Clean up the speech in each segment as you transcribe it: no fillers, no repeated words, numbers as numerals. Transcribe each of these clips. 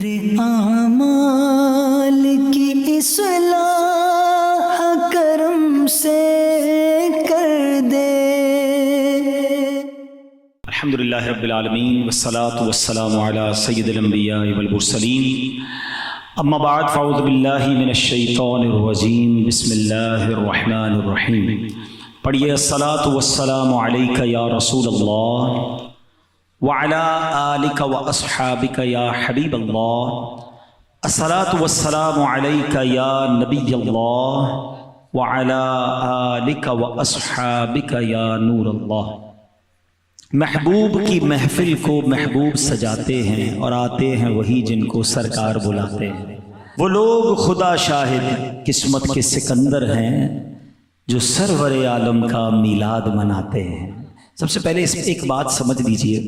اعمال کی اصلاح کرم سے کر دے۔ الحمدللہ رب العالمین والصلاة والسلام علی سید الانبیاء والمرسلین، اما بعد فاعوذ باللہ من الشیطان الرجیم، بسم اللہ الرحمن الرحیم۔ پڑھیے الصلاة والسلام علیک یا رسول اللہ وعلی آلک واصحابک یا حبیب اللہ، الصلاة والسلام علیک یا نبی اللہ وعلی آلک واصحابک یا نور اللہ۔ محبوب کی محفل کو محبوب سجاتے ہیں اور آتے ہیں وہی جن کو سرکار بلاتے ہیں۔ وہ لوگ خدا شاہد قسمت کے سکندر ہیں جو سرور عالم کا میلاد مناتے ہیں۔ سب سے پہلے اس ایک بات سمجھ لیجئے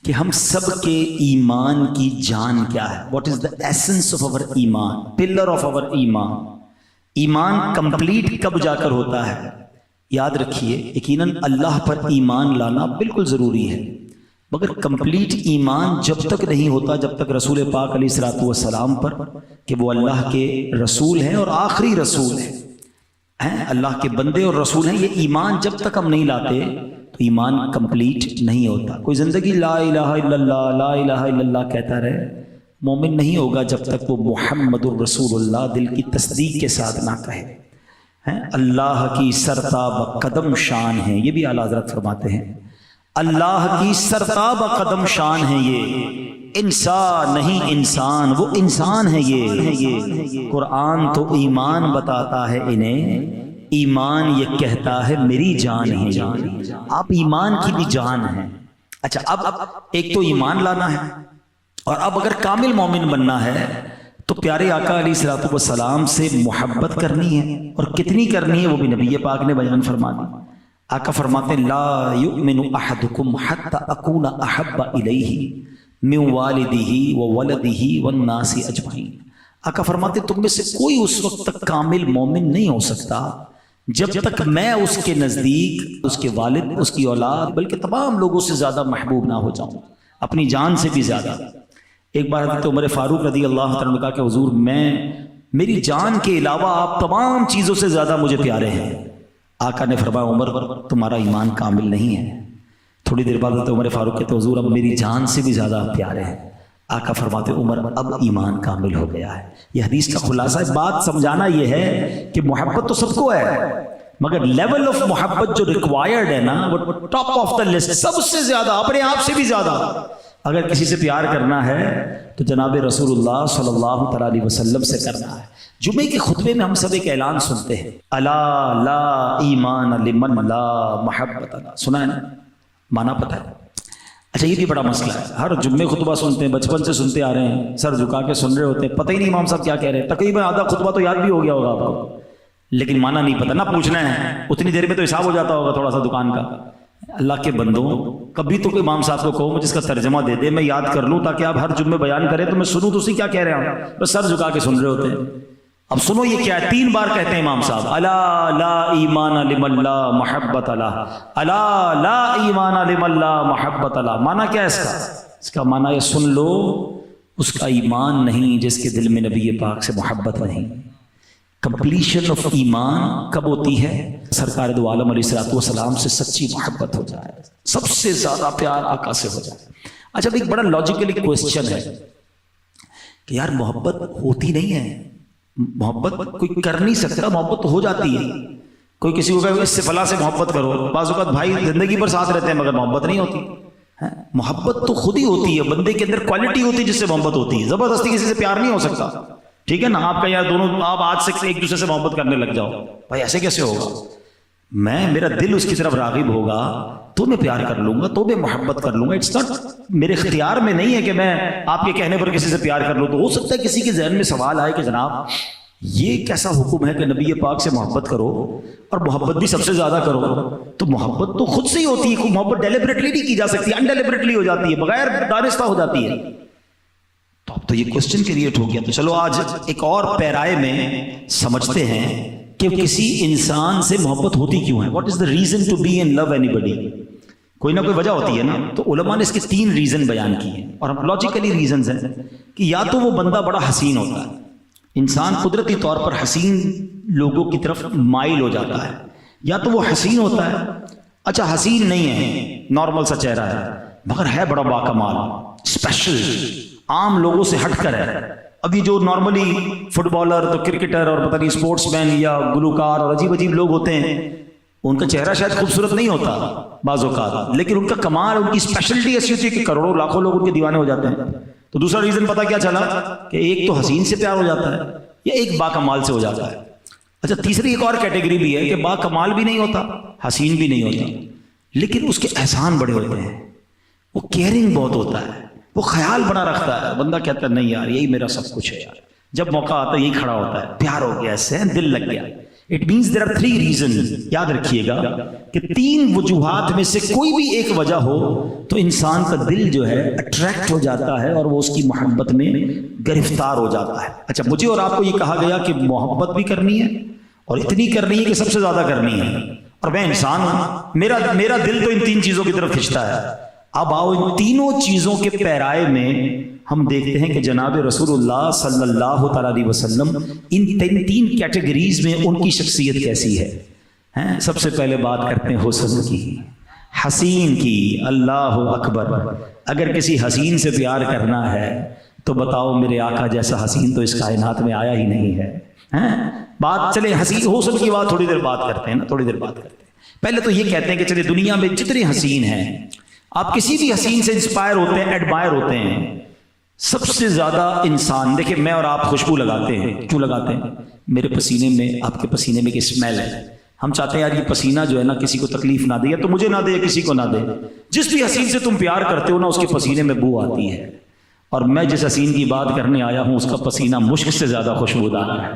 کہ ہم سب کے ایمان کی جان کیا ہے۔ What is the essence of over ایمان، پلر آف اوور ایمان۔ ایمان کمپلیٹ کب جا کر ہوتا ہے؟ یاد رکھیے، یقیناً اللہ پر ایمان لانا بالکل ضروری ہے، مگر کمپلیٹ ایمان جب تک نہیں ہوتا جب تک رسول پاک علیہ الصلوۃ والسلام پر کہ وہ اللہ کے رسول ہیں اور آخری رسول ہیں، اللہ کے بندے اور رسول ہیں، یہ ایمان جب تک ہم نہیں لاتے تو ایمان کمپلیٹ نہیں ہوتا۔ کوئی زندگی لا الہ الا اللہ لا الہ الا اللہ کہتا رہے، مومن نہیں ہوگا جب تک وہ محمد الرسول اللہ دل کی تصدیق کے ساتھ نہ کہے۔ اللہ کی سرتاب قدم شان ہے، یہ بھی اعلیٰ حضرت فرماتے ہیں، اللہ کی سرتاب قدم شان ہے، یہ انسان نہیں انسان، وہ انسان ہے یہ۔ قرآن تو ایمان بتاتا ہے انہیں، ایمان یہ کہتا ہے میری جان ہے۔ آپ ایمان کی بھی جان ہیں۔ اچھا، اب ایک تو ایمان لانا ہے، اور اب اگر کامل مومن بننا ہے تو پیارے آقا علیہ الصلوۃ والسلام سے محبت کرنی ہے، اور کتنی کرنی ہے وہ بھی نبی پاک نے بیان فرما دی۔ آقا فرماتے ہیں لا یؤمن احدکم حتی اکون احب الیہ من والدہ وولدہ والناس اجمعین۔ آقا فرماتے ہیں تم میں سے کوئی اس وقت تک کامل مومن نہیں ہو سکتا جب تک میں اس کے نزدیک، اس کے والد، اس کی اولاد، بلکہ تمام لوگوں سے زیادہ محبوب نہ ہو جاؤں، اپنی جان سے بھی زیادہ۔ ایک بار حضرت عمر فاروق رضی اللہ عنہ نے کہا کہ حضور میری جان کے علاوہ آپ تمام چیزوں سے زیادہ مجھے پیارے ہیں۔ آقا نے فرمایا عمر تمہارا ایمان کامل نہیں ہے۔ تھوڑی دیر بعد حضرت عمر فاروق کہتے حضور اب میری جان سے بھی زیادہ آپ پیارے ہیں۔ آقا فرماتے عمر اب ایمان کامل ہو گیا ہے۔ یہ حدیث کا خلاصہ ہے، بات سمجھانا یہ ہے کہ محبت تو سب کو ہے، مگر لیول آف محبت جو ریکوائرڈ ہے نا وہ ٹاپ آف دا لسٹ، سب سے زیادہ، اپنے آپ سے بھی زیادہ۔ اگر کسی سے پیار کرنا ہے تو جناب رسول اللہ صلی اللہ علیہ وسلم سے کرنا ہے۔ جمعے کے خطبے میں ہم سب ایک اعلان سنتے ہیں، الا لا ایمان لمن لا محبت لا، سنا ہے نا؟ مانا پتہ ہے؟ اچھا، یہ بھی بڑا مسئلہ ہے، ہر جمعے خطبہ سنتے ہیں، بچپن سے سنتے آ رہے ہیں، سر جھکا کے سن رہے ہوتے ہیں، پتہ ہی نہیں امام صاحب کیا کہہ رہے ہیں، تقریباً آدھا خطبہ تو یاد بھی ہو گیا ہوگا آپ کو، لیکن مانا نہیں پتہ، نہ پوچھنا ہے، اتنی دیر میں تو حساب ہو جاتا ہوگا تھوڑا سا دکان کا۔ اللہ کے بندوں، کبھی تو کوئی امام صاحب کو کہو مجھے اس کا ترجمہ دے دے، میں یاد کر لوں تاکہ آپ ہر جمعے بیان کریں تو میں سنوں تو اسی کیا کہہ رہے ہیں، بس سر جھکا کے سن رہے ہوتے ہیں۔ اب سنو یہ کیا ہے، 3 بار کہتے ہیں امام صاحب، الا لا ایمان لمن لا محبت لا، الا لا ایمان لمن لا محبت لا۔ معنی کیا ہے اس کا؟ اس کا معنی یہ سن لو، اس کا ایمان نہیں جس کے دل میں نبی پاک سے محبت نہیں۔ کمپلیشن آف ایمان کب ہوتی ہے؟ سرکار دو عالم علیہ الصلوۃ والسلام سے سچی محبت ہو جائے، سب سے زیادہ پیار آقا سے ہو جائے۔ اچھا، ایک بڑا لاجیکلی کوسچن ہے کہ یار محبت ہوتی نہیں ہے، محبت کوئی کر نہیں سکتا، محبت تو ہو جاتی ہے۔ کوئی کسی کو کہے اس سے فلاں سے محبت کرو، بعض اوقات بھائی زندگی پر ساتھ رہتے ہیں مگر محبت نہیں ہوتی۔ محبت تو خود ہی ہوتی ہے، بندے کے اندر کوالٹی ہوتی ہے جس سے محبت ہوتی ہے، زبردستی کسی سے پیار نہیں ہو سکتا، ٹھیک ہے نا؟ آپ کا یار دونوں آپ آج سے ایک دوسرے سے محبت کرنے لگ جاؤ، بھائی ایسے کیسے ہوگا؟ میرا دل اس کی طرف راغب ہوگا تو میں پیار کر لوں گا، تو میں محبت کر لوں گا۔ اٹس ناٹ میرے اختیار میں نہیں ہے کہ میں آپ کے کہنے پر کسی سے پیار کر لوں۔ تو ہو سکتا ہے کسی کے ذہن میں سوال آئے کہ جناب یہ کیسا حکم ہے کہ نبی پاک سے محبت کرو اور محبت بھی سب سے زیادہ کرو؟ تو محبت تو خود سے ہی ہوتی ہے، محبت ڈیلیبریٹلی نہیں کی جا سکتی، انڈیلیبریٹلی ہو جاتی ہے، بغیر دانستہ ہو جاتی ہے۔ تو اب تو یہ کوسچن کریٹ ہو گیا، تو چلو آج ایک اور پیرائے میں سمجھتے ہیں کہ کسی انسان سے محبت ہوتی کیوں ہے؟ What is the reason to be in love اینی بڈی؟ کوئی نہ کوئی وجہ ہوتی ہے نا. تو علماء نے اس کے 3 ریزن بیان کیے ہیں اور ہم لاجیکلی ریزنز ہیں کہ یا تو وہ بندہ بڑا حسین ہوتا ہے, انسان قدرتی طور پر حسین لوگوں کی طرف مائل ہو جاتا ہے, یا تو وہ حسین ہوتا ہے, اچھا حسین نہیں ہے, نارمل سا چہرہ ہے مگر ہے بڑا باکمال, اسپیشل, عام لوگوں سے ہٹ کر ہے. ابھی جو نارملی فٹ بالر تو کرکٹر اور پتہ نہیں اسپورٹس مین یا گلوکار اور عجیب عجیب لوگ ہوتے ہیں, ان کا چہرہ شاید خوبصورت نہیں ہوتا بعض اوقات, لیکن ان کا کمال, ان کی اسپیشلٹی ایسی ہوتی ہے کہ کروڑوں لاکھوں لوگ ان کے دیوانے ہو جاتے ہیں. تو دوسرا ریزن پتا کیا چلا کہ ایک تو حسین سے پیار ہو جاتا ہے یا ایک باکمال سے ہو جاتا ہے. اچھا تیسری ایک اور کیٹیگری بھی ہے کہ باکمال بھی نہیں ہوتا, حسین بھی نہیں ہوتا, لیکن اس کے احسان بڑے ہوتے ہیں, وہ کیئرنگ بہت ہوتا ہے, وہ خیال بڑا رکھتا ہے. بندہ کہتا ہے نہیں یار یہی میرا سب کچھ ہے یار, جب موقع آتا ہے یہی کھڑا ہوتا ہے, پیار ہو گیا, اس سے دل لگ گیا. It means there are 3 reasons. یاد رکھیے گا کہ 3 وجوہات میں سے کوئی بھی ایک وجہ ہو تو انسان کا دل جو ہے اٹریکٹ ہو جاتا ہے اور وہ اس کی محبت میں گرفتار ہو جاتا ہے. اچھا مجھے اور آپ کو یہ کہا گیا کہ محبت بھی کرنی ہے اور اتنی کرنی ہے کہ سب سے زیادہ کرنی ہے, اور میں انسان ہوں, میرا دل تو ان 3 چیزوں کی طرف کھنچتا ہے. اب آؤ ان تینوں چیزوں کے پیرائے میں ہم دیکھتے ہیں کہ جناب رسول اللہ صلی اللہ تعالیٰ علیہ وسلم ان 3 کیٹیگریز میں ان کی شخصیت کیسی ہے. سب سے پہلے بات کرتے ہیں حسن کی, حسین کی. اللہ اکبر, اگر کسی حسین سے پیار کرنا ہے تو بتاؤ میرے آقا جیسا حسین تو اس کائنات میں آیا ہی نہیں ہے. بات چلے حسین حسن کی بات تھوڑی دیر بات کرتے ہیں نا, تھوڑی دیر بات کرتے ہیں. پہلے تو یہ کہتے ہیں کہ چلے دنیا میں جتنے حسین ہیں, آپ کسی بھی حسین سے انسپائر ہوتے ہیں, ایڈمائر ہوتے ہیں, سب سے زیادہ انسان دیکھیں میں اور آپ خوشبو لگاتے ہیں, کیوں لگاتے ہیں؟ میرے پسینے میں, آپ کے پسینے میں ایک اسمیل ہے, ہم چاہتے ہیں یار یہ پسینہ جو ہے نا کسی کو تکلیف نہ دے, یا تو مجھے نہ دے یا کسی کو نہ دے. جس بھی حسین سے تم پیار کرتے ہو نا اس کے پسینے میں بو آتی ہے, اور میں جس حسین کی بات کرنے آیا ہوں اس کا پسینہ مشک سے زیادہ خوشبودار ہے.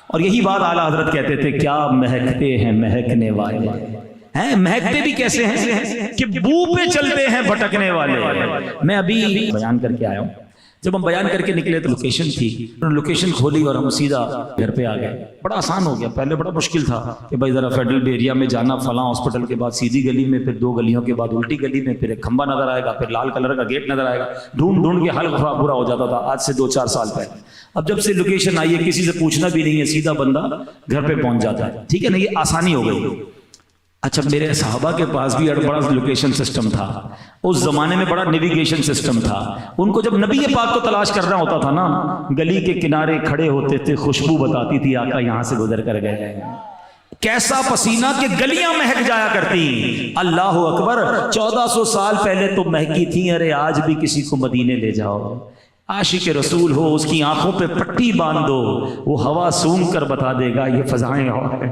اور یہی بات اعلیٰ حضرت کہتے تھے, کیا مہکتے ہیں مہکنے والے ہیں, مہکتے بھی کیسے ہیں کہ بو پہ چلتے ہیں بھٹکنے والے. میں ابھی بیان کر کے آیا ہوں, جب ہم بیان کر کے نکلے تو لوکیشن تھی, لوکیشن کھولی اور ہم سیدھا گھر پہ آ گئے. بڑا آسان ہو گیا, پہلے بڑا مشکل تھا کہ بھائی ذرا فیڈرل ایریا میں جانا, فلاں ہاسپٹل کے بعد سیدھی گلی میں, پھر 2 گلیوں کے بعد الٹی گلی میں, پھر ایک کھمبا نظر آئے گا, پھر لال کلر کا گیٹ نظر آئے گا, ڈھونڈ کے حل برا ہو جاتا تھا آج سے 2-4 سال پہلے. اب جب سے لوکیشن آئی ہے کسی سے پوچھنا بھی نہیں ہے, سیدھا بندہ گھر پہ پہنچ جاتا ہے. ٹھیک ہے نا, یہ آسانی ہو گئی. اچھا میرے صحابہ کے پاس بھی بڑا لوکیشن سسٹم تھا, اس زمانے میں بڑا نیویگیشن سسٹم تھا. ان کو جب نبی پاک کو تلاش کرنا ہوتا تھا نا, گلی کے کنارے کھڑے ہوتے تھے, خوشبو بتاتی تھی آقا یہاں سے گزر کر گئے. کیسا پسینہ کہ گلیاں مہک جایا کرتی. اللہ اکبر, 1400 سال پہلے تو مہکی تھی, ارے آج بھی کسی کو مدینے لے جاؤ, عاشق رسول ہو, اس کی آنکھوں پہ پٹی باندھ دو, وہ ہوا سونگ کر بتا دے گا یہ فضائیں اور ہیں,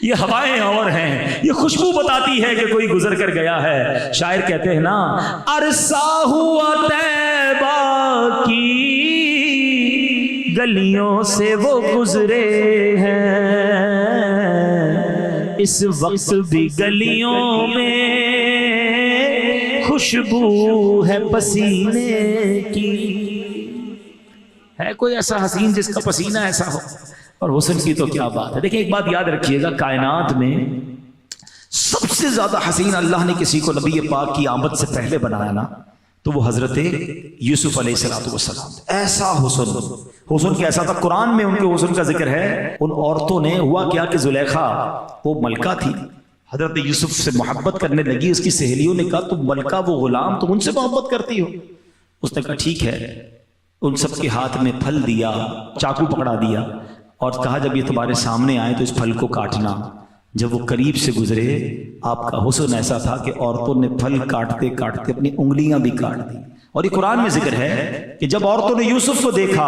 یہ ہوائیں اور ہیں, یہ خوشبو بتاتی ہے کہ کوئی گزر کر گیا ہے. شاعر کہتے ہیں نا, عرصہ ہوا طیبہ کی گلیوں سے وہ گزرے ہیں, اس وقت بھی گلیوں میں خوشبو ہے پسینے کی. ہے کوئی ایسا حسین جس کا پسینہ ایسا ہو؟ اور حسن کی تو کیا بات ہے. دیکھیں ایک بات یاد رکھیے گا, کائنات میں سب سے زیادہ حسین اللہ نے کسی کو نبی پاک کی آمد سے پہلے بنایا نا, تو وہ حضرت یوسف علیہ السلام. ایسا حسن کیسا تھا, قرآن میں ان کے حسن کا ذکر ہے. ان عورتوں نے, ہوا کیا کہ زلیخا وہ ملکہ تھی, حضرت یوسف سے محبت کرنے لگی. اس کی سہیلیوں نے کہا تم ملکہ وہ غلام, تم ان سے محبت کرتی ہو؟ اس نے کہا ٹھیک ہے. ان سب کے ہاتھ میں پھل دیا, چاقو پکڑا دیا اور کہا جب یہ تمہارے سامنے آئے تو اس پھل کو کاٹنا. جب وہ قریب سے گزرے, آپ کا حسن ایسا تھا کہ عورتوں نے پھل کاٹتے کاٹتے اپنی انگلیاں بھی کاٹ دی. اور یہ قرآن میں ذکر ہے کہ جب عورتوں نے یوسف کو دیکھا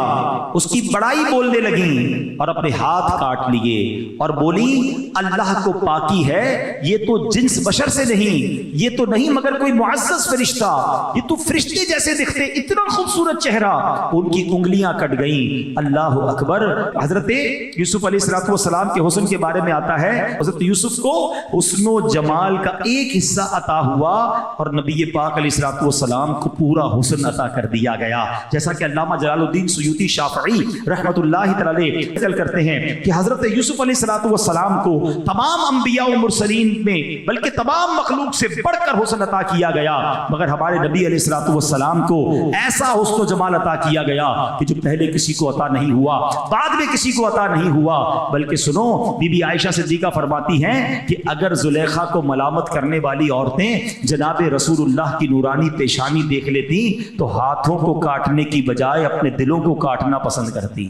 اس کی بڑائی بولنے لگیں اور اپنے ہاتھ کاٹ لیے اور بولی اللہ کو پاکی ہے, یہ تو جنس بشر سے نہیں, یہ تو نہیں مگر کوئی معزز فرشتہ, یہ تو فرشتے جیسے دکھتے, اتنا خوبصورت چہرہ. ان کی انگلیاں کٹ گئیں. اللہ اکبر. حضرت یوسف علیہ السلام کے حسن کے بارے میں آتا ہے, حضرت یوسف کو حسن و جمال کا ایک حصہ عطا ہوا اور نبی پاک علیہ السلام کو پورا حسن عطا کر دیا گیا. جیسا کہ علامہ جلال الدین سیوطی شافعی رحمۃ اللہ تعالی ذکر کرتے ہیں کہ حضرت یوسف علیہ السلام کو تمام انبیاء و مرسلین میں بلکہ تمام مخلوق سے بڑھ کر حسن عطا کیا گیا، مگر ہمارے نبی علیہ السلام کو ایسا حسن و جمال عطا کیا گیا کہ جو پہلے کسی کو عطا نہیں ہوا، بعد میں کسی کو عطا نہیں ہوا. بلکہ سنو، بی بی عائشہ صدیقہ فرماتی ہیں کہ اگر زلیخا کو ملامت کرنے والی عورتیں جناب رسول اللہ کی نورانی پیشانی دیکھ لیتی تو ہاتھوں کو کاٹنے کی بجائے اپنے دلوں کو کاٹنا پسند کرتی.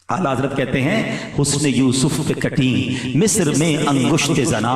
اعلیٰ حضرت کہتے ہیں حسن یوسف پہ کٹیں مصر میں انگشت زنا.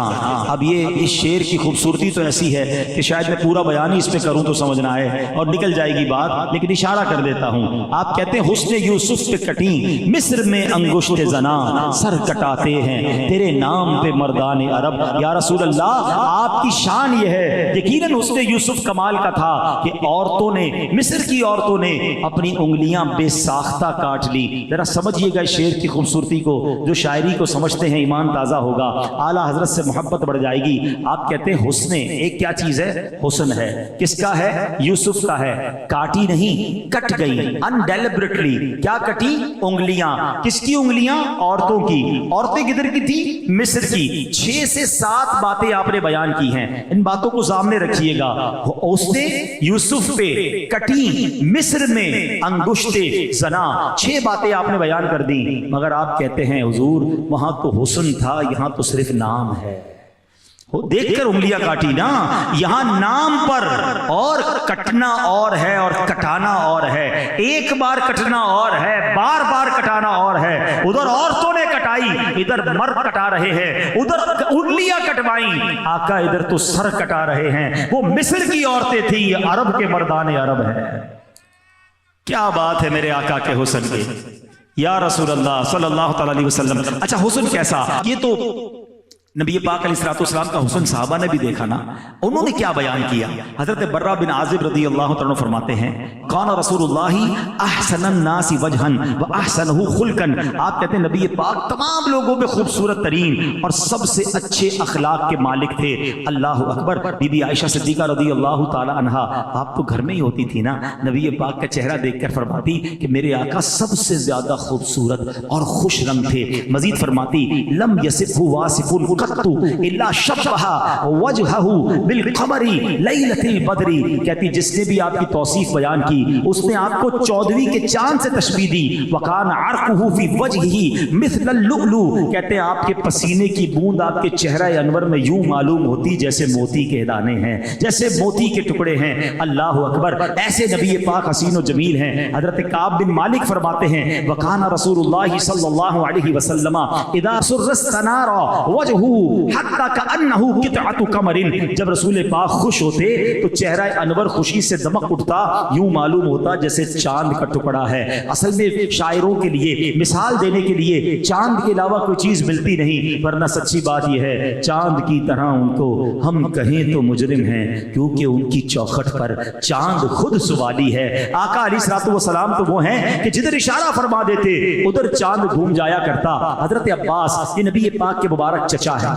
اب یہ اس شعر کی خوبصورتی تو ایسی ہے کہ شاید میں پورا بیان ہی اس پہ کروں تو سمجھنا ہے اور نکل جائے گی بات، لیکن اشارہ کر دیتا ہوں. آپ کہتے ہیں حسن یوسف پہ کٹیں مصر میں انگشت زنا، سر کٹاتے ہیں تیرے نام پہ مردان عرب. یا رسول اللہ، آپ کی شان یہ ہے. یقیناً حسن یوسف کمال کا تھا کہ عورتوں نے، مصر کی عورتوں نے اپنی انگلیاں بے ساختہ کاٹ لی. ذرا سمجھیے گا شعر کی خوبصورتی کو، جو شاعری کو سمجھتے ہیں ایمان تازہ ہوگا، اعلیٰ حضرت سے محبت بڑھ جائے گی. آپ کہتے ہیں حسن ایک کیا چیز ہے؟ حسن ہے. کس کا ہے؟ یوسف کا ہے. کاٹی نہیں، کٹ گئی انڈیلیبریٹلی. کیا کٹی؟ انگلیاں. کس کی انگلیاں؟ عورتوں کی. عورتیں کدھر کی تھی؟ مصر کی. 6 سے 7 باتیں آپ نے بیان کی ہیں، ان باتوں کو سامنے رکھیے گا. اس نے یوسف پہ کٹی مصر میں انگشت زنا، 6 باتیں آپ نے بیان کر دی. مگر آپ کہتے ہیں حضور وہاں تو حسن تھا، یہاں تو صرف نام ہے. دیکھ کر انگلیاں کاٹی نا، یہاں نام پر، اور کٹنا اور ہے اور کٹانا اور ہے. ایک بار کٹنا اور ہے، بار بار کٹانا اور ہے. ادھر عورتوں نے کٹائی، ادھر مرد کٹا رہے ہیں. ادھر انگلیاں کٹوائیں، آقا ادھر تو سر کٹا رہے ہیں. وہ مصر کی عورتیں تھی، یہ عرب کے مردان عرب ہے. کیا بات ہے میرے آقا کے حسن کی یا رسول اللہ صلی اللہ تعالی علیہ وسلم. اچھا حسن کیسا؟ یہ تو نبی پاک علیہ الصلوۃ کا حسن صحابہ نے بھی دیکھا نا. انہوں نے کیا بیان کیا؟ حضرت برہ بن عازب رضی اللہ تعالیٰ عنہ فرماتے ہیں کان رسول اللہ احسن الناس وجہا واحسنہ خلقا. آپ کہتے ہیں نبی پاک تمام لوگوں میں خوبصورت ترین اور سب سے اچھے اخلاق کے مالک تھے. اللہ اکبر. بی بی عائشہ صدیقہ رضی اللہ تعالیٰ عنہا آپ تو گھر میں ہی ہوتی تھی نا، نبی پاک کا چہرہ دیکھ کر فرماتی کہ میرے آقا سب سے زیادہ خوبصورت اور خوش رنگ تھے. مزید فرماتی لم یصفہ واصف الا شبہ وجہہ بالقمر لیلۃ البدر. کہتی جس نے بھی آپ کی توصیف بیان کی اس نے آپ کو 14ویں کے چاند سے تشبیہ دی. وکان عرقہ فی وجہہ مثل اللؤلؤ. کہتے ہیں آپ کے پسینے کی بوند آپ کے چہرہ انور میں یوں معلوم ہوتی جیسے موتی کے دانے ہیں، جیسے موتی کے ٹکڑے ہیں. اللہ اکبر. ایسے نبی پاک حسین و جمیل ہیں. حضرت کعب بن مالک فرماتے ہیں وکان رسول اللہ صلی اللہ علیہ وسلم اذا سر استنار وجہہ حتی کأنہ قطعۃ قمر. جب رسول پاک خوش ہوتے تو چہرہ انور خوشی سے دمک اٹھتا، یوں معلوم ہوتا جیسے چاند کا ٹکڑا ہے. اصل میں شاعروں کے لیے مثال دینے کے لیے چاند کے علاوہ کوئی چیز ملتی نہیں، ورنہ سچی بات یہ ہے چاند کی طرح ان کو ہم کہیں تو مجرم ہیں، کیونکہ ان کی چوکھٹ پر چاند خود سوالی ہے. آقا علیہ الصلوۃ والسلام تو وہ ہیں کہ جدھر اشارہ فرما دیتے ادھر چاند گھوم جایا کرتا. حضرت عباس یہ نبی پاک کے مبارک چچا ہے.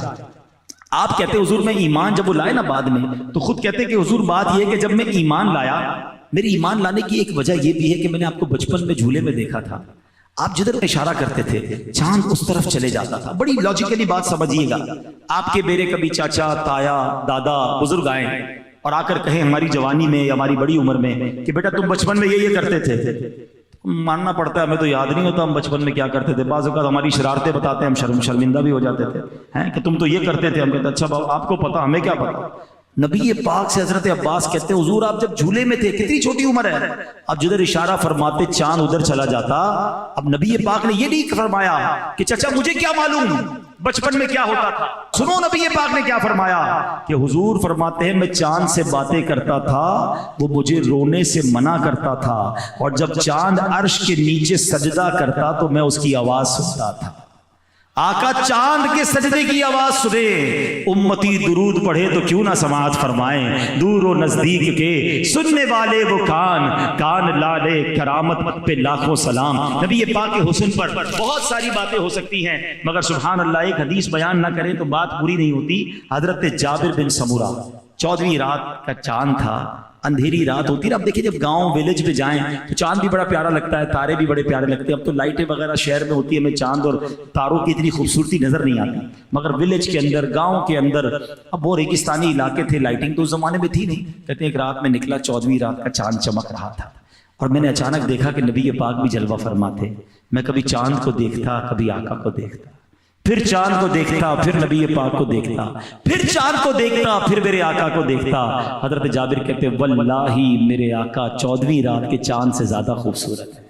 آپ کہتے ہیں حضور میں ایمان جب وہ لائے نا بعد میں تو خود کہتے ہیں کہ حضور بات یہ ہے کہ جب میں ایمان لایا، میری ایمان لانے کی ایک وجہ یہ بھی ہے کہ میں نے آپ کو بچپن میں جھولے میں دیکھا تھا، آپ جدھر اشارہ کرتے تھے چاند اس طرف چلے جاتا تھا. بڑی لاجیکلی بات سمجھیے گا. آپ کے میرے کبھی چاچا تایا دادا بزرگ آئیں اور آ کر کہیں ہماری جوانی میں یا ہماری بڑی عمر میں کہ بیٹا تم بچپن میں یہ کرتے تھے، ماننا پڑتا ہے ہمیں تو یاد نہیں ہوتا ہم بچپن میں کیا کرتے تھے. بعض اوقات ہماری شرارتیں بتاتے ہیں، ہم شرمندہ بھی ہو جاتے تھے ہیں کہ تم تو یہ کرتے تھے. ہم کہتے اچھا بابا آپ کو پتا، ہمیں کیا پتا. نبی پاک سے حضرت عباس کہتے ہیں حضور آپ جب جھولے میں تھے کتنی چھوٹی عمر ہے، اب جدھر اشارہ فرماتے چاند ادھر چلا جاتا. اب نبی پاک نے یہ نہیں فرمایا کہ چچا مجھے کیا معلوم بچپن میں کیا ہوتا تھا. سنو نبی پاک نے کیا فرمایا کہ حضور فرماتے ہیں میں چاند سے باتیں کرتا تھا، وہ مجھے رونے سے منع کرتا تھا، اور جب چاند عرش کے نیچے سجدہ کرتا تو میں اس کی آواز سنتا تھا. آقا چاند کے سجدے کی آواز سنے، امتی درود پڑھے تو کیوں نہ سماعت فرمائیں، دور و نزدیک کے سننے والے وہ کان لالے کرامت پہ لاکھوں سلام. نبی پاک کے حسن پر بہت ساری باتیں ہو سکتی ہیں، مگر سبحان اللہ ایک حدیث بیان نہ کریں تو بات پوری نہیں ہوتی. حضرت جابر بن سمورہ 14ویں رات کا چاند تھا، اندھیری رات ہوتی ہے. اب دیکھیں جب گاؤں ویلیج پہ جائیں تو چاند بھی بڑا پیارا لگتا ہے, تارے بھی بڑے پیارے لگتے ہیں. اب تو لائٹیں وغیرہ شہر میں ہوتی ہے, ہمیں چاند اور تاروں کی اتنی خوبصورتی نظر نہیں آتی, مگر ویلیج کے اندر, گاؤں کے اندر, اب وہ ریگستانی علاقے تھے, لائٹنگ تو اس زمانے میں تھی نہیں. کہتے ہیں ایک رات میں نکلا, 14ویں رات کا چاند چمک رہا تھا, اور میں نے اچانک دیکھا کہ نبی پاک بھی جلوہ فرما تھے. میں کبھی چاند کو دیکھتا, کبھی آقا کو دیکھتا, پھر چاند کو دیکھتا, پھر نبی پاک کو دیکھتا, پھر چاند کو دیکھتا, پھر میرے آقا کو دیکھتا. حضرت جابر کہتے واللہ میرے آقا 14ویں رات کے چاند سے زیادہ خوبصورت ہے.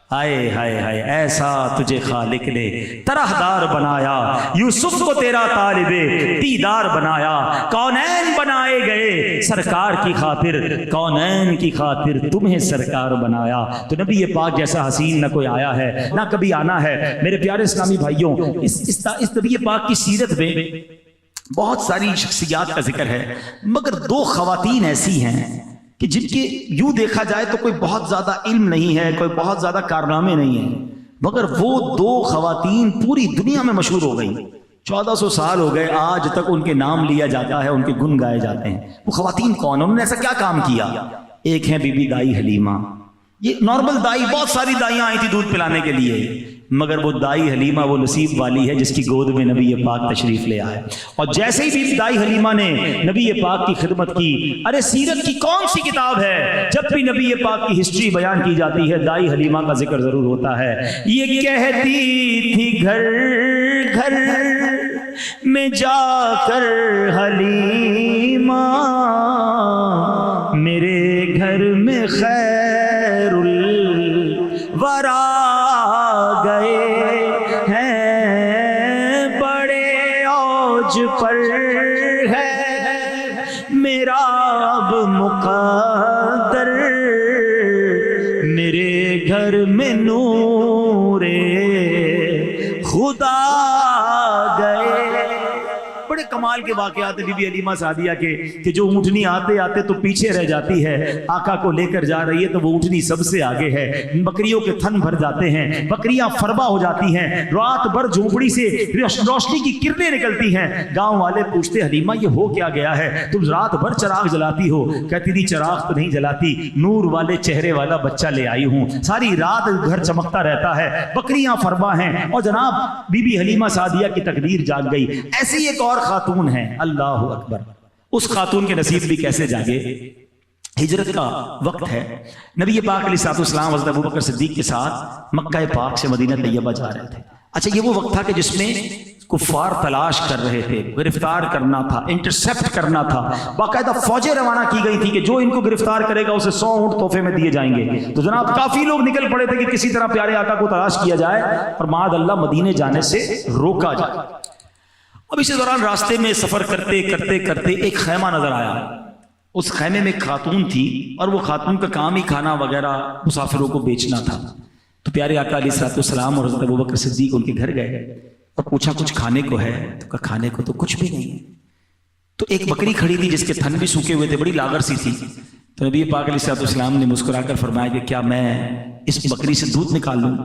ہائے ہائے ہائے, ایسا تجھے خالق نے طرحدار بنایا, یوسف کو تیرا طالب دیدار بنایا. کونین بنائے گئے سرکار کی خاطر, کونین کی خاطر تمہیں سرکار بنایا. تو نبی پاک جیسا حسین نہ کوئی آیا ہے نہ کبھی آنا ہے. میرے پیارے اسلامی بھائیوں, اس نبی پاک کی سیرت میں بہت ساری شخصیات کا ذکر ہے, مگر 2 خواتین ایسی ہیں کہ جن کے یوں دیکھا جائے تو کوئی بہت زیادہ علم نہیں ہے, کوئی بہت زیادہ کارنامے نہیں ہیں, مگر وہ 2 خواتین پوری دنیا میں مشہور ہو گئی. 1400 سال ہو گئے, آج تک ان کے نام لیا جاتا ہے, ان کے گن گائے جاتے ہیں. وہ خواتین کون ہیں, انہوں نے ایسا کیا کام کیا؟ ایک ہیں بی بی دائی حلیمہ. یہ نارمل دائی, بہت ساری دائیاں آئی تھی دودھ پلانے کے لیے, مگر وہ دائی حلیمہ وہ نصیب والی ہے جس کی گود میں نبی پاک تشریف لے آئے. اور جیسے ہی بھی دائی حلیمہ نے نبی پاک کی خدمت کی, ارے سیرت کی کون سی کتاب ہے جب بھی نبی پاک کی ہسٹری بیان کی جاتی ہے دائی حلیمہ کا ذکر ضرور ہوتا ہے. یہ کہتی تھی گھر گھر میں جا کر حلیمہ, میرے گھر میں خیر الورا گئے ہیں, بڑے اوج پر ہے میرا اب مقدر, میرے گھر میں نور خدا گئے. بڑے کمال کے واقعات بی بی حلیمہ سعدیہ کے کہ جو اونٹنی آتے آتے تو پیچھے رہ جاتی ہے, آقا کو لے کر جا رہی ہے تو وہ اونٹنی سب سے آگے ہے, بکریوں کے تھن بھر جاتے ہیں, بکریاں فربا ہو جاتی ہیں, رات بھر جھونپڑی سے روشنی کی کرنیں نکلتی ہیں. گاؤں والے پوچھتے حلیمہ یہ ہو کیا گیا ہے, تم رات بھر چراغ جلاتی ہو؟ کہتی تھی چراغ تو نہیں جلاتی, نور والے چہرے والا بچہ لے آئی ہوں, ساری رات گھر چمکتا رہتا ہے, بکریاں فربا ہیں. اور جناب بی بی حلیمہ سعدیہ کی تقدیر جاگ گئی. ایسی ایک اور خاتون ہے, اللہ اکبر, اس خاتون کے نصیب بھی کیسے جاگے. ہجرت کا وقت ہے, نبی پاک علیہ الصلوۃ والسلام حضرت ابوبکر صدیق کے ساتھ مکہ پاک سے مدینہ طیبہ جا رہے تھے. اچھا یہ وہ وقت تھا کہ جس میں کفار تلاش کر رہے تھے, گرفتار کرنا تھا, انٹرسیپٹ کرنا تھا, باقاعدہ فوجیں روانہ کی گئی تھی کہ جو ان کو گرفتار کرے گا اسے 100 اونٹ تحفے میں دیے جائیں گے. تو جناب کافی لوگ نکل پڑے تھے کہ کسی طرح پیارے آقا کو تلاش کیا جائے اور معاذ اللہ مدینے جانے سے روکا جائے. اب اسی دوران راستے میں سفر کرتے کرتے کرتے ایک خیمہ نظر آیا. اس خیمے میں ایک خاتون تھی اور وہ خاتون کا کام ہی کھانا وغیرہ مسافروں کو بیچنا تھا. تو پیارے آقا علیہ الصلوۃ والسلام اور حضرت ابوبکر صدیق ان کے گھر گئے اور پوچھا کچھ کھانے کو ہے؟ تو کہا کھانے کو تو کچھ بھی نہیں ہے. تو ایک بکری کھڑی تھی جس کے تھن بھی سوکھے ہوئے تھے, بڑی لاغر سی تھی. تو نبی پاک علیہ الصلوۃ والسلام نے مسکرا کر فرمایا کہ کیا میں اس بکری سے دودھ نکال لوں؟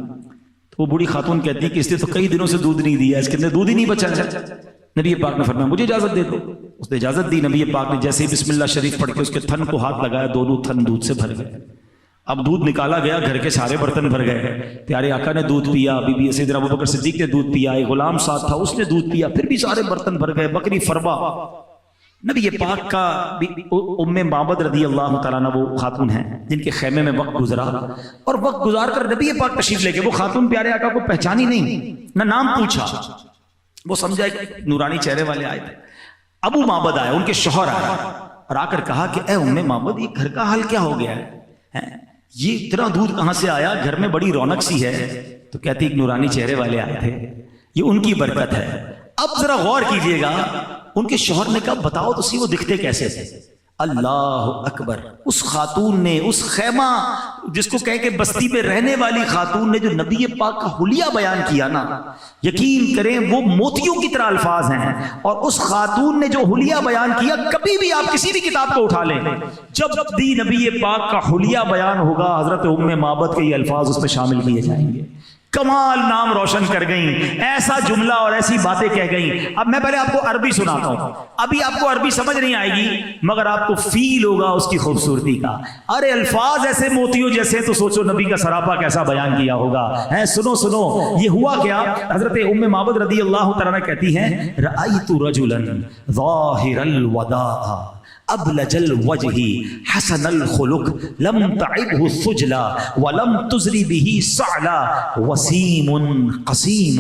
تو وہ بوڑھی خاتون کہتی ہے کہ اس نے تو کئی دنوں سے دودھ نہیں دیا, اس کے اندر دودھ ہی نہیں بچا ہے. نبی پاک نے فرمایا مجھے اجازت دے دو. اس نے اجازت دی. نبی پاک نے جیسے ہی بسم اللہ شریف پڑھ کے اس کے تھن کو ہاتھ لگایا, دونوں تھن دودھ سے بھر گئے. اب دودھ نکالا گیا, گھر کے سارے برتن بھر گئے. پیارے آقا نے دودھ پیا, بی بی سیدنا ابوبکر صدیق نے دودھ پیا, ایک غلام ساتھ تھا اس نے دودھ پیا, پھر بھی سارے برتن بھر گئے, بکری فربا. نبی پاک کا ام معبد رضی اللہ تعالیٰ عنہ وہ خاتون ہیں جن کے خیمے میں وقت گزرا, اور وقت گزار کر نبی پاک تشریف لے گئے. وہ خاتون پیارے آقا کو پہچانی نہیں, نہ نام پوچھا, وہ سمجھا ایک نورانی چہرے والے آئے تھے. ابو معبد آئے, ان کے شوہر آئے اور آ کر کہا کہ اے ام معبد, یہ گھر کا حال کیا ہو گیا ہے, یہ اتنا دودھ کہاں سے آیا, گھر میں بڑی رونق سی ہے. تو کہتی ایک نورانی چہرے والے آئے تھے, یہ ان کی برکت ہے. اب ذرا غور کیجئے گا, ان کے شوہر نے کہا بتاؤ تو سی وہ دکھتے کیسے تھے. اللہ اکبر, اس خاتون نے, اس خیمہ جس کو کہے کہ بستی میں رہنے والی خاتون نے جو نبی پاک کا حلیہ بیان کیا نا, یقین کریں وہ موتیوں کی طرح الفاظ ہیں. اور اس خاتون نے جو حلیہ بیان کیا, کبھی بھی آپ کسی بھی کتاب کو اٹھا لیں, جب بھی نبی پاک کا حلیہ بیان ہوگا حضرت ام معبد کے یہ الفاظ اس میں شامل کیے جائیں گے. کمال نام روشن کر گئیں، ایسا جملہ اور ایسی باتیں کہہ گئیں۔ اب میں پہلے آپ کو عربی سناتا ہوں، ابھی آپ کو عربی سمجھ نہیں آئے گی مگر آپ کو فیل ہوگا اس کی خوبصورتی کا۔ ارے الفاظ ایسے موتیوں جیسے، تو سوچو نبی کا سراپا کیسا بیان کیا ہوگا۔ سنو سنو یہ ہوا کیا، حضرت ام معبد رضی اللہ تعالیٰ عنہ کہتی ہیں رأیت رجلا ظاہر الوداع ابلج الوجہ حسن الخلق لم تعبه الثجلا ولم تزری به صعلا وسیم قسیم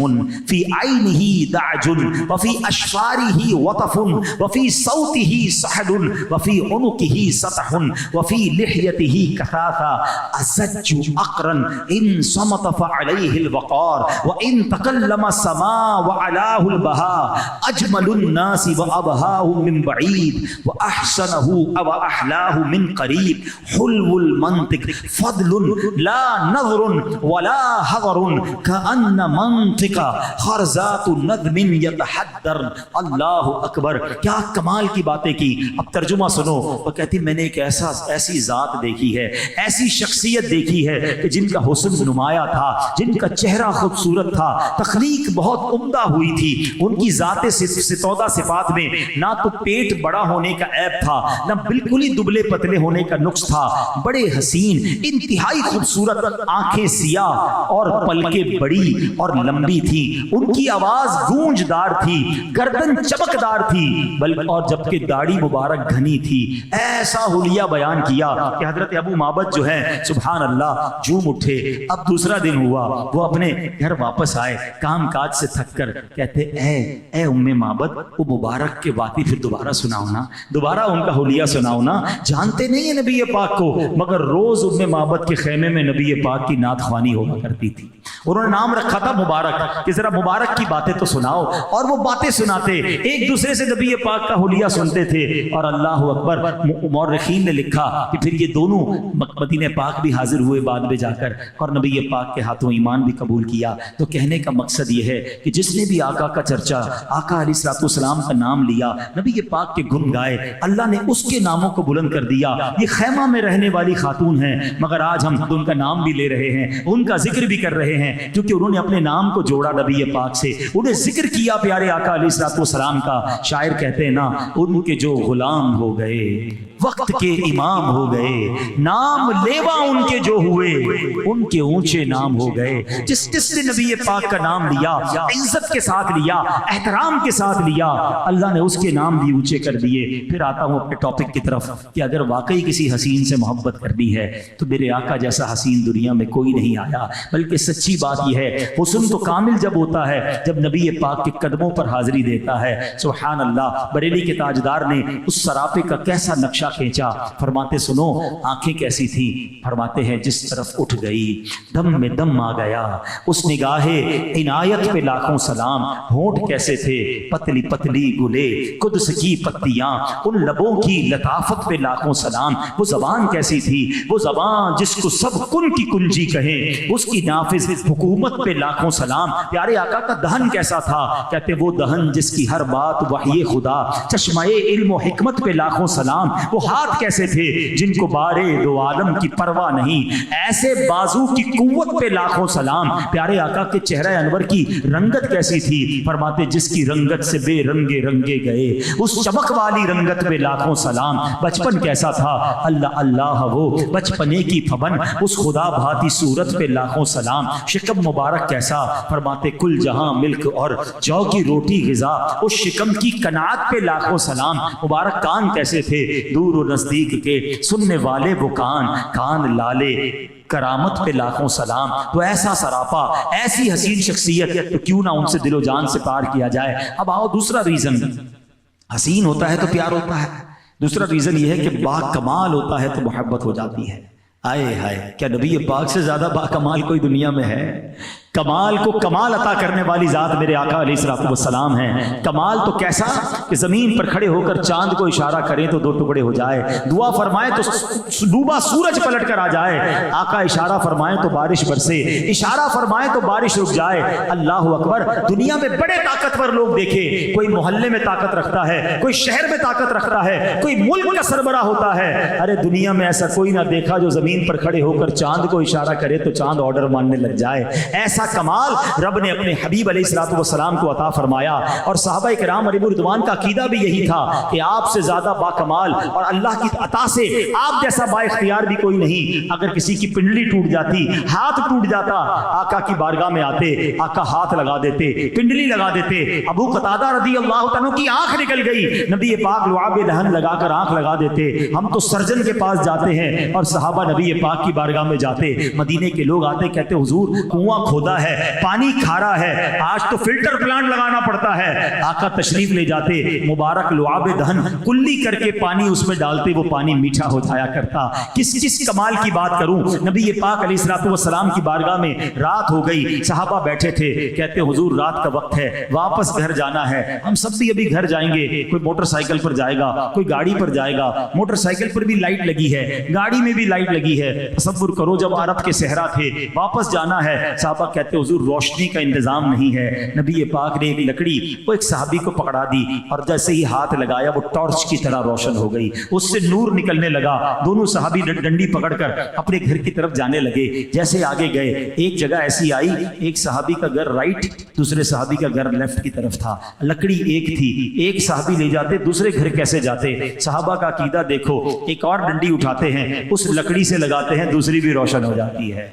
فی عینه دعج وفی اشفاره وطف وفی صوته صحد وفی عنقه سطح وفی لحیته کثاثا ازج اقرن ان صمت فعلیه الوقار وان تکلم سما وعلاه البهاء اجمل الناس وابهاه من بعید واحسن او احلاه من قریب حلو المنطق فضل لا نظر ولا حضر كأن منطق خرزات نظم يتحدر۔ اللہ اکبر، کیا کمال کی باتیں کی۔ اب ترجمہ سنو، وہ کہتی میں نے ایک ایسی ذات دیکھی ہے، ایسی شخصیت دیکھی ہے کہ جن کا حسن نمایاں تھا، جن کا چہرہ خوبصورت تھا، تخلیق بہت عمدہ ہوئی تھی، ان کی ذات ستودہ صفات میں نہ تو پیٹ بڑا ہونے کا عیب تھا، نہ بالکل ہی دبلے پتلے ہونے کا نقص تھا، بڑے حسین، انتہائی خوبصورت، آنکھیں سیاہ اور پلکیں بڑی اور لمبی تھی، ان کی آواز گونجدار تھی، گردن چمکدار تھی، بلکہ اور جبکہ داڑھی مبارک گھنی تھی۔ ایسا حلیہ بیان کیا کہ حضرت ابو معبد جو ہے سبحان اللہ جھوم اٹھے۔ اب دوسرا دن ہوا، وہ اپنے گھر واپس آئے کام کاج سے تھک کر، کہتے اے ام معبد وہ مبارک کے باتیں پھر دوبارہ سناؤ نا، دوبارہ ان کا حلیہ سناؤ نا، جانتے نہیں ہیں نبی پاک کو، مگر روز ام معبد کے خیمے میں نبی پاک کی نعت خوانی ہوا کرتی تھی۔ انہوں نے نام رکھا تھا مبارک کہ ذرا مبارک کی باتیں تو سناؤ، اور وہ باتیں سناتے، ایک دوسرے سے نبی پاک کا حلیہ سنتے تھے۔ اور اللہ اکبر، مورخین نے لکھا کہ پھر یہ دونوں مدینہ پاک بھی حاضر ہوئے بعد میں جا کر، اور نبی پاک کے ہاتھوں ایمان بھی قبول کیا۔ تو کہنے کا مقصد یہ ہے کہ جس نے بھی آقا کا چرچا، آقا علیہ الصلوۃ والسلام کا نام لیا، نبی پاک کے گن گائے، اللہ نے اس کے ناموں کو بلند کر دیا۔ یہ خیمہ میں رہنے والی خاتون ہیں، مگر آج ہم ان کا نام بھی لے رہے ہیں، ان کا ذکر بھی کر رہے ہیں، کیونکہ انہوں نے اپنے نام کو جوڑا نبی پاک سے، انہیں ذکر کیا پیارے آقا علیہ الصلوۃ والسلام کا۔ شاعر کہتے ہیں نا، ان کے جو غلام ہو گئے وقت کے امام ہو گئے، نام لیوا ان کے جو ہوئے ان کے اونچے نام ہو گئے۔ جس نے نبی پاک کا نام لیا، عزت کے ساتھ لیا، احترام کے ساتھ لیا، اللہ نے اس کے نام بھی اونچے کر دیے۔ پھر آتا ہوں اپنے ٹاپک کی طرف کہ اگر واقعی کسی حسین سے محبت کرنی ہے تو میرے آقا جیسا حسین دنیا میں کوئی نہیں آیا، بلکہ سچی بات یہ ہے حسن تو کامل جب ہوتا ہے جب نبی پاک کے قدموں پر حاضری دیتا ہے۔ سبحان اللہ، بریلی کے تاجدار نے اس سراپے کا کیسا نقشہ کھینچا، فرماتے سنو آنکھیں کیسی تھیں، فرماتے ہیں جس طرف اٹھ گئی دم میں دم آ گیا، اس نگاہ عنایت پہ لاکھوں سلام، ہونٹ کیسے تھے پتلی پتلی گلے قدس کی پتیاں، ان لبوں کی لطافت پہ لاکھوں سلام، وہ زبان کیسی تھی، وہ زبان جس کو سب کن کی کنجی کہیں، اس کی نافذ حکومت پہ لاکھوں سلام۔ پیارے آقا کا دہن کیسا تھا، کہتے وہ دہن جس کی ہر بات وحی خدا، چشمہ علم و حکمت پہ لاکھوں سلام۔ وہ ہاتھ کیسے تھے جن کو بارے دو عالم کی پرواہ نہیں، ایسے بازو کی قوت پہ لاکھوں سلام۔ پیارے آقا کے چہرہ انور کی رنگت کیسی تھی، فرماتے جس کی رنگت سے بے رنگے رنگے گئے، اس چمک والی رنگت پہ لاکھوں سلام۔ بچپن کیسا تھا، اللہ اللہ وہ بچپنے کی پھبن، اس خدا بھاتی صورت پہ لاکھوں سلام۔ شکم مبارک کیسا، فرماتے کل جہاں ملک اور جو کی روٹی غذا، اس شکم کی قناعت پہ لاکھوں سلام۔ مبارک کان کیسے تھے، دور و نزدیک کے سننے والے وہ کان لالے، کرامت پہ لاکھوں سلام۔ تو ایسا سراپا، ایسی حسین شخصیت، تو کیوں نہ ان سے دل و جان سے پیار کیا جائے۔ اب آؤ دوسرا ریزن، حسین ہوتا ہے تو پیار ہوتا ہے، دوسرا ریزن یہ ہے کہ با کمال ہوتا ہے تو محبت ہو جاتی ہے۔ آئے ہائے، کیا نبی پاک سے زیادہ با کمال کوئی دنیا میں ہے؟ کمال کو کمال عطا کرنے والی ذات میرے آقا علیہ الصلوۃ والسلام ہیں۔ کمال تو کیسا کہ زمین پر کھڑے ہو کر چاند کو اشارہ کریں تو دو ٹکڑے ہو جائے، دعا فرمائے تو ڈوبا سورج پلٹ کر آ جائے، آقا اشارہ فرمائے تو بارش برسے، اشارہ فرمائے تو بارش رک جائے۔ اللہ اکبر، دنیا میں بڑے طاقتور لوگ دیکھے، کوئی محلے میں طاقت رکھتا ہے، کوئی شہر میں طاقت رکھتا ہے، کوئی ملک کا سربراہ ہوتا ہے، ارے دنیا میں ایسا کوئی نہ دیکھا جو زمین پر کھڑے ہو کر چاند کو اشارہ کرے تو چاند آرڈر ماننے لگ جائے۔ ایسا کمال رب نے اپنے حبیب علیہ الصلوۃ والسلام کو عطا فرمایا. اور صحابہ کرام علیہ رضوان کا عقیدہ بھی یہی تھا کہ آپ سے زیادہ با کمال اور اللہ کی عطا سے آپ جیسا با اختیار بھی کوئی نہیں. اگر کسی کی پنڈلی ٹوٹ جاتی, ہاتھ ٹوٹ جاتا, آقا کی بارگاہ میں آتے, آقا ہاتھ لگا دیتے, پنڈلی لگا دیتے. ابو قتادہ رضی اللہ عنہ کی آنکھ نکل گئی, نبی پاک لعاب دہن لگا کر آنکھ لگا دیتے. ہم تو سرجن کے پاس جاتے ہیں اور صحابہ نبی پاک کی بارگاہ میں جاتے. مدینے کے لوگ آتے کہتے حضور کنواں کھودا ہے, پانی کھارا ہے, آج تو فلٹر پلانٹ لگانا پڑتا ہے. آقا تشریف لے جاتے, مبارک لعاب دہن کلی کر کے پانی اس میں ڈالتے, وہ پانی میٹھا ہو جایا کرتا. کس کمال کی بات کروں. نبی پاک علیہ الصلوۃ والسلام کی بارگاہ میں رات ہو گئی, صحابہ بیٹھے تھے, کہتے حضور رات کا وقت ہے, واپس گھر جانا ہے. ہم سب بھی ابھی گھر جائیں گے, کوئی موٹر سائیکل پر جائے گا, کوئی گاڑی پر جائے گا. موٹر سائیکل پر بھی لائٹ لگی ہے, گاڑی میں بھی لائٹ لگی ہے. تصور کرو جب عرب کے صحرا تھے, واپس جانا ہے. صحابہ کہتے حضور روشنی کا انتظام نہیں ہے. نبی پاک نے ایک لکڑی وہ ایک صحابی کو پکڑا دی اور جیسے ہی ہاتھ لگایا وہ ٹارچ کی طرح روشن ہو گئی, اس سے نور نکلنے لگا. دونوں صحابی ڈنڈی پکڑ کر اپنے گھر کی طرف جانے لگے. جیسے آگے گئے ایک جگہ ایسی آئی, ایک صحابی کا گھر رائٹ, دوسرے صحابی کا گھر لیفٹ کی طرف تھا. لکڑی ایک تھی, ایک صحابی لے جاتے, دوسرے گھر کیسے جاتے. صحابہ کا عقیدہ دیکھو, ایک اور ڈنڈی اٹھاتے ہیں, اس لکڑی سے لگاتے ہیں, دوسری بھی روشن ہو جاتی ہے.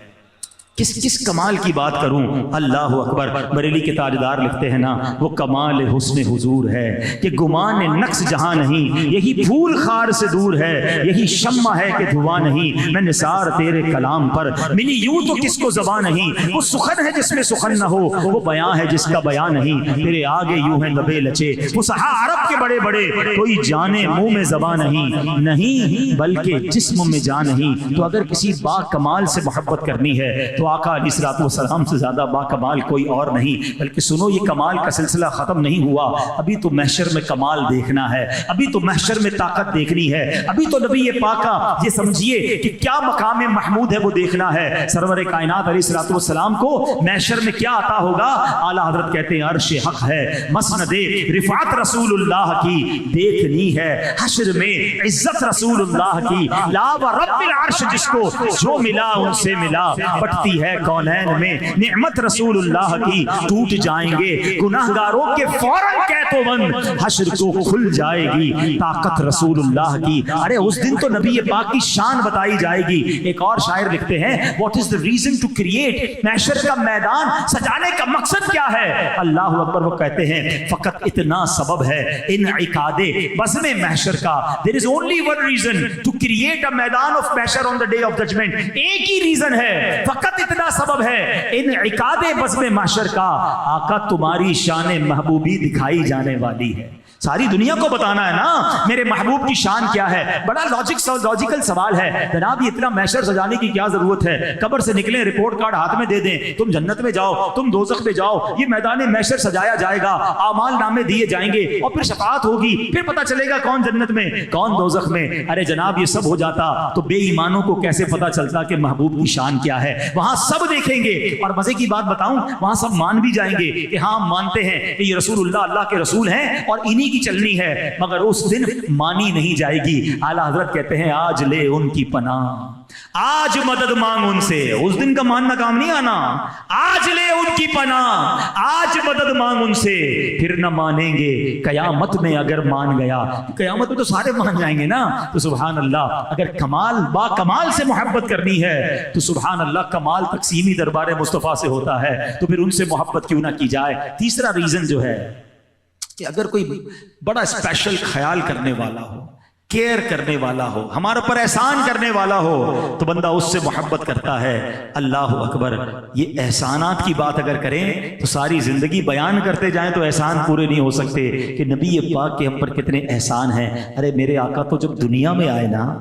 کس کمال کی بات کروں. اللہ اکبر. بریلی کے تاجدار لکھتے ہیں نا, وہ کمال حسن حضور ہے کہ گمان نقص جہاں نہیں, یہی پھول خار سے دور ہے, یہی شمع ہے کہ دھواں نہیں. میں نثار تیرے کلام پر ملی یوں تو کس کو زبان نہیں. وہ سخن ہے جس میں سخن نہ ہو, وہ بیان ہے جس کا بیان نہیں. تیرے آگے یوں ہے لبے لچے, وہ سہا عرب کے بڑے بڑے, کوئی جانے منہ میں زبان نہیں, نہیں بلکہ جسم میں جان نہیں. تو اگر کسی با کمال سے محبت کرنی ہے تو آقا علیہ الصلوۃ والسلام سے زیادہ با کمال کوئی اور نہیں. بلکہ سنو, یہ کمال کا سلسلہ ختم نہیں ہوا, ابھی تو محشر میں کمال دیکھنا ہے, ابھی تو محشر میں طاقت دیکھنی ہے, ابھی تو نبی پاک کا یہ سمجھیے کہ کیا مقام محمود ہے وہ دیکھنا ہے. سرور کائنات علیہ الصلوۃ والسلام کو محشر میں کیا عطا ہوگا. اعلیٰ حضرت کہتے ہیں عرش حق ہے, مسند رفعت رسول اللہ کی دیکھنی ہے, حشر میں عزت رسول اللہ کی, لا و رب العرش جس کو جو ملا ان سے ملا. بٹتی ہے کونین میں نعمت رسول اللہ کی, ٹوٹ جائیں گے گناہگاروں کے فوراً کہتو بند, حشر کو کھل جائے گی طاقت رسول اللہ کی. ارے اس دن تو نبی پاک کی شان بتائی جائے گی. ایک اور شاعر لکھتے ہیں, what is the reason to create, محشر کا میدان سجانے کا مقصد کیا ہے. اللہ اکبر. وہ کہتے ہیں فقط اتنا سبب ہے انعقاد بزم محشر کا. there is only one reason to create a میدان of محشر on the day of judgment. ایک ہی ریزن ہے, فقط اتنا سبب ہے انعقاد بزم محشر کا. آقا تمہاری شان محبوبی دکھائی جانے والی ہے. ساری دنیا کو بتانا ہے نا میرے محبوب کی شان کیا ہے. بڑا لاجیکل سوال ہے جناب, یہ اتنا محشر سجانے کی کیا ضرورت ہے. قبر سے نکلیں, رپورٹ کارڈ ہاتھ میں دے دیں, تم جنت میں جاؤ, تم دوزخ میں جاؤ. یہ میدان محشر سجایا جائے گا, اعمال نامے دیے جائیں گے, اور پھر شفاعت ہوگی, پھر پتہ چلے گا کون جنت میں کون دوزخ میں. ارے جناب یہ سب ہو جاتا تو بے ایمانوں کو کیسے پتہ چلتا کہ محبوب کی شان کیا ہے. وہاں سب دیکھیں گے, اور مزے کی بات بتاؤں, وہاں سب مان بھی جائیں گے کہ ہاں مانتے ہیں کہ یہ رسول اللہ کے رسول ہیں اور انہی کی چلنی ہے, مگر اس دن مانی نہیں جائے گی. اعلیٰ حضرت کہتے ہیں آج لے ان کی پناہ, آج مدد مانگ ان سے. اس دن کا ماننا کام نہیں آنا, آج لے ان کی پناہ, آج مدد مانگ ان سے, پھر نہ مانیں گے قیامت میں اگر مان گیا. قیامت میں تو سارے مان جائیں گے نا. تو سبحان اللہ, اگر کمال با کمال سے محبت کرنی ہے تو سبحان اللہ کمال تقسیمی دربار مصطفیٰ سے ہوتا ہے, تو پھر ان سے محبت کیوں نہ کی جائے. تیسرا ریزن جو ہے کہ اگر کوئی بڑا اسپیشل خیال کرنے والا ہو, کیئر کرنے والا ہو, ہمارے پر احسان کرنے والا ہو, تو بندہ اس سے محبت کرتا ہے. اللہ اکبر. یہ احسانات کی بات اگر کریں تو ساری زندگی بیان کرتے جائیں تو احسان پورے نہیں ہو سکتے کہ نبی پاک کے ہم پر کتنے احسان ہیں. ارے میرے آقا تو جب دنیا میں آئے نا,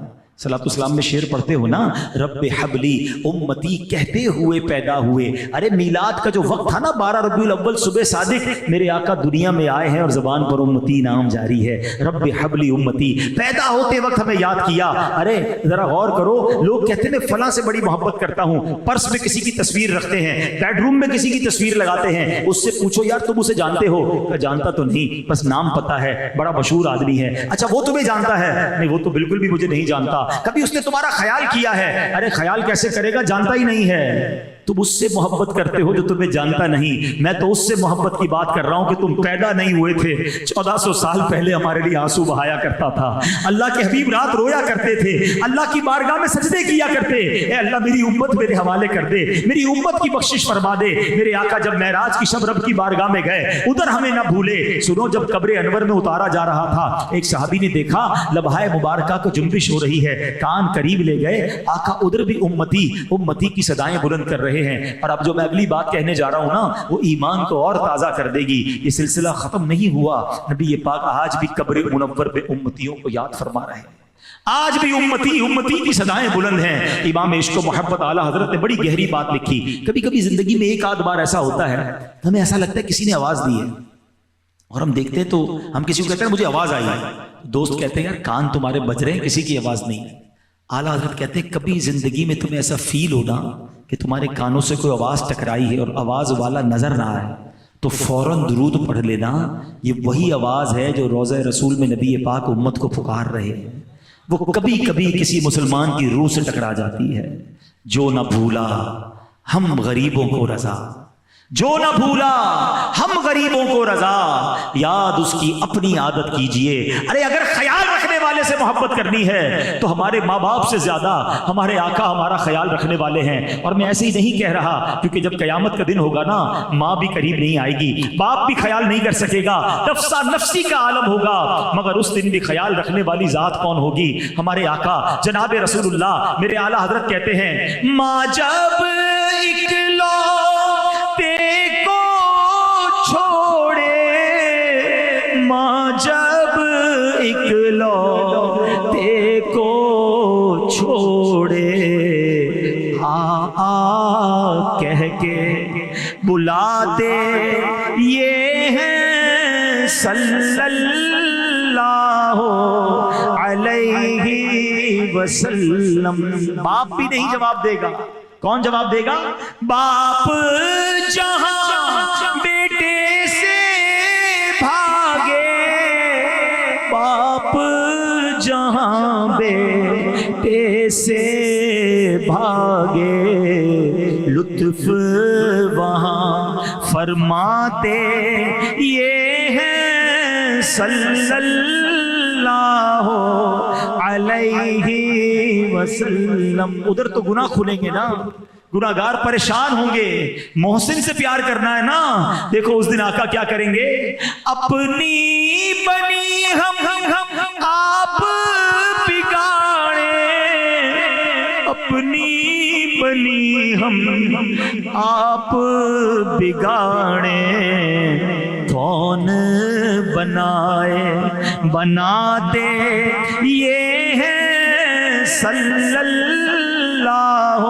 صلاۃ السلام میں شعر پڑھتے ہو نا, رب حبلی امتی کہتے ہوئے پیدا ہوئے. ارے میلاد کا جو وقت تھا نا 12 ربیع الاول صبح صادق, میرے آقا دنیا میں آئے ہیں اور زبان پر امتی نام جاری ہے. رب حبلی امتی, پیدا ہوتے وقت ہمیں یاد کیا. ارے ذرا غور کرو, لوگ کہتے ہیں میں فلاں سے بڑی محبت کرتا ہوں, پرس میں کسی کی تصویر رکھتے ہیں, بیڈ روم میں کسی کی تصویر لگاتے ہیں, اس سے پوچھو یار تم اسے جانتے ہو, کہ جانتا تو نہیں, بس نام پتا ہے, بڑا مشہور آدمی ہے. اچھا وہ تمہیں جانتا ہے؟ نہیں وہ تو بالکل بھی مجھے نہیں جانتا. کبھی اس نے تمہارا خیال کیا ہے؟ ارے خیال کیسے کرے گا, جانتا ہی نہیں ہے. تم اس سے محبت کرتے ہو جو تمہیں جانتا نہیں، میں تو اس سے محبت کی بات کر رہا ہوں کہ تم پیدا نہیں ہوئے تھے، 1400 سال پہلے ہمارے لیے آنسو بہایا کرتا تھا، اللہ کے حبیب رات رویا کرتے تھے، اللہ کی بارگاہ میں سجدے کیا کرتے، اے اللہ میری امت میرے حوالے کر دے، میری امت کی بخشش فرما دے۔ میرے آقا جب معراج کی شب رب کی بارگاہ میں گئے، ادھر ہمیں نہ بھولے۔ سنو، جب قبر انور میں اتارا جا رہا تھا، ایک صحابی نے دیکھا لبہائے مبارکہ کو جنبش ہو رہی ہے، کان قریب لے گئے، آقا ادھر بھی امتی امتی کی صدائیں بلند کر رہے ہیں۔ اور اب جو میں اگلی بات کہنے جا رہا ہوں نا، وہ ایمان کو اور تازہ کر دے گی۔ یہ سلسلہ ختم نہیں ہوا، نبی پاک آج بھی قبر منور پہ امتیوں کو یاد فرما رہے ہیں، آج بھی امتی کی صدائیں بلند ہیں۔ امام عشق و محبت اعلیٰ حضرت نے بڑی گہری بات لکھی۔ کبھی کبھی زندگی میں ایک آدھ بار ایسا ہوتا ہے، ہمیں ایسا لگتا ہے کسی نے آواز دی ہے، اور ہم دیکھتے ہیں تو ہم کسی کو کہتے ہیں مجھے آواز آئی ہے، دوست کہتے ہیں یار کان تمہارے بج رہے ہیں، کسی کی آواز نہیں ہے۔ اعلیٰ حضرت کہتے ہیں کبھی زندگی میں تمہیں ایسا فیل ہونا کہ تمہارے کانوں سے کوئی آواز ٹکرائی ہے اور آواز والا نظر نہ آئے، تو فوراً درود پڑھ لینا، یہ وہی آواز ہے جو روضہ رسول میں نبی پاک امت کو پکار رہے ہیں۔ وہ کبھی کبھی کسی مسلمان کی روح سے ٹکرا جاتی ہے۔ جو نہ بھولا ہم غریبوں کو رضا، جو نہ بھولا ہم غریبوں کو رضا، یاد اس کی اپنی عادت کیجئے۔ ارے اگر خیال رکھنے والے سے محبت کرنی ہے تو ہمارے ماں باپ سے زیادہ ہمارے آقا ہمارا خیال رکھنے والے ہیں۔ اور میں ایسے ہی نہیں کہہ رہا، کیونکہ جب قیامت کا دن ہوگا نا، ماں بھی قریب نہیں آئے گی، باپ بھی خیال نہیں کر سکے گا، نفسا نفسی کا عالم ہوگا، مگر اس دن بھی خیال رکھنے والی ذات کون ہوگی؟ ہمارے آقا جناب رسول اللہ۔ میرے اعلیٰ حضرت کہتے ہیں ماں جب کو چھوڑے، ماں جب اکلوتے کو چھوڑے، آ کہہ کے بلاتے یہ ہیں صلی اللہ علیہ وسلم۔ باپ بھی نہیں جواب دے گا، کون جواب دے گا؟ باپ جہاں بیٹے سے بھاگے، باپ جہاں بیٹے سے بھاگے، لطف وہاں فرماتے یہ ہیں صلی اللہ علیہ وسلم۔ ادھر تو گناہ کھلیں گے نا، گناہگار پریشان ہوں گے، محسن سے پیار کرنا ہے نا۔ دیکھو اس دن آقا کیا کریں گے، اپنی بنی ہم آپ بگاڑے، اپنی بنی ہم آپ بگاڑے، کون بنائے بناتے یہ ہیں صلی اللہ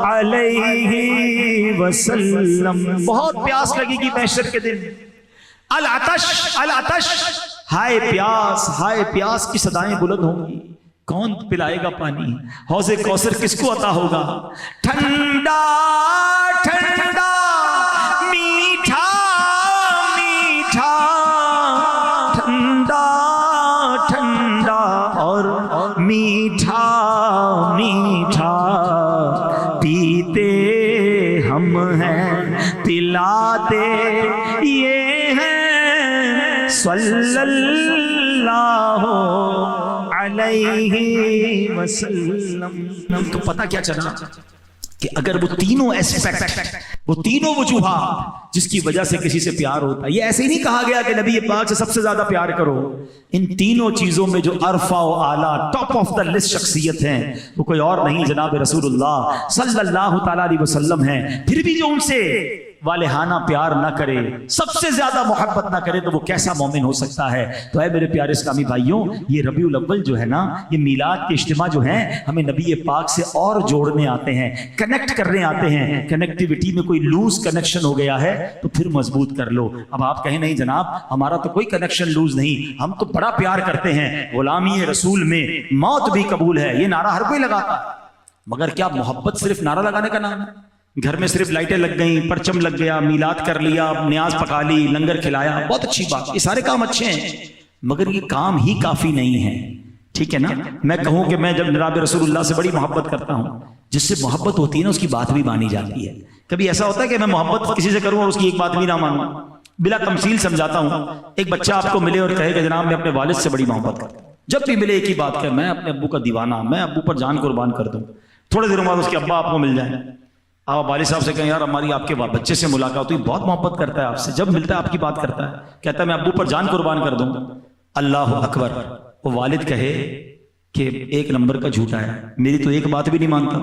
علیہ وسلم۔ بہت پیاس لگے گی محشر کے دن، العطش العطش، ہائے پیاس کی صدائیں بلند ہوں گی۔ کون پلائے گا پانی؟ حوض کوثر کس کو عطا ہوگا؟ ٹھنڈا ٹھنڈا میٹھا میٹھا، ٹھنڈا ٹھنڈا اور میٹھا میٹھا، پیتے ہم ہیں پلاتے یہ ہیں صلی اللہ علیہ وسلم۔ تو پتہ کیا چلا کہ اگر وہ تینوں ایسپیکٹ، وہ تینوں وجوہات جس کی وجہ سے کسی سے پیار ہوتا ہے، یہ ایسے ہی نہیں کہا گیا کہ نبی پاک سے سب سے زیادہ پیار کرو، ان تینوں چیزوں میں جو عرفہ و اعلیٰ ٹاپ آف دا لسٹ شخصیت ہیں وہ کوئی اور نہیں جناب رسول اللہ صلی اللہ تعالیٰ علیہ وسلم ہیں۔ پھر بھی جو ان سے والہانہ پیار نہ کرے، سب سے زیادہ محبت نہ کرے، تو وہ کیسا مومن ہو سکتا ہے؟ تو اے میرے پیارے اسلامی بھائیوں، یہ ربیع الاول جو ہے نا، یہ میلاد کے اجتماع جو ہیں، ہمیں نبی پاک سے اور جوڑنے آتے ہیں، کنیکٹ کرنے آتے ہیں۔ کنیکٹیوٹی میں کوئی لوز کنیکشن ہو گیا ہے تو پھر مضبوط کر لو۔ اب آپ کہیں نہیں جناب ہمارا تو کوئی کنیکشن لوز نہیں، ہم تو بڑا پیار کرتے ہیں، غلامی رسول میں موت بھی قبول ہے، یہ نعرہ ہر کوئی لگاتا، مگر کیا محبت صرف نعرہ لگانے کا نام ہے؟ گھر میں صرف لائٹیں لگ گئیں، پرچم لگ گیا، میلاد کر لیا، نیاز پکا لی، لنگر کھلایا، بہت اچھی بات، یہ سارے کام اچھے ہیں، مگر یہ کام ہی کافی نہیں ہے۔ ٹھیک ہے نا. میں کہوں کہ میں جب جناب رسول اللہ سے بڑی محبت کرتا ہوں، جس سے محبت ہوتی ہے نا اس کی بات بھی مانی جاتی ہے. کبھی ایسا ہوتا ہے کہ میں محبت کسی سے کروں اور اس کی ایک بات بھی نہ مانوں؟ بلا تمثیل سمجھاتا ہوں. ایک بچہ آپ کو ملے اور کہے کہ جناب میں اپنے والد سے بڑی محبت کرتا ہوں، جب بھی ملے ایک ہی بات کہ میں اپنے ابو کا دیوانہ، میں ابو پر جان قربان کر دوں. تھوڑے دنوں بعد اس کے ابا آپ کو مل جائیں، آپ والد صاحب سے کہیں یار ہماری آپ کے بچے سے ملاقات ہوئی، بہت محبت کرتا ہے آپ سے، جب ملتا ہے آپ کی بات کرتا ہے، کہتا ہے میں ابو پر جان قربان کر دوں. اللہ اکبر. وہ والد کہے کہ ایک نمبر کا جھوٹا ہے، میری تو ایک بات بھی نہیں مانتا،